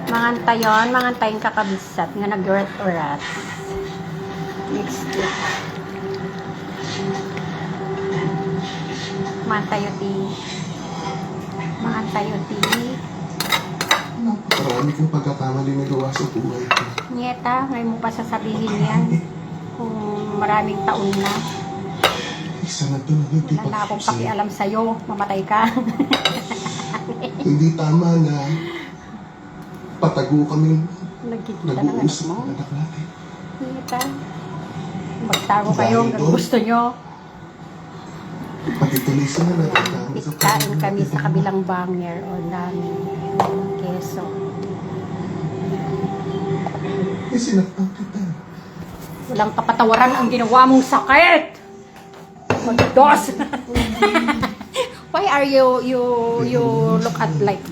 Mangantayon kakabisat nga nag-urat-urat. Next week. Mangantayo ti. Marami kong pagkakamali na gawa sa buhay ko. Nieta, may mo pa sasabihin yan. Kung maraming taon na. Isa na to na hindi Wala na akong pakialam sa'yo. Mamatay ka. Hindi tama na patago kami Nagkikita ng anak nag-uusap mo. ng anak natin. Nieta. Magtago kayo hanggang gusto nyo. Pati tuloy sila natatama sa Kain kami sa kabilang banger o namin. Keso. Eh, sinaktan kita. Walang kapatawaran ang ginawa mong sakit! Magdos! Why are you look at like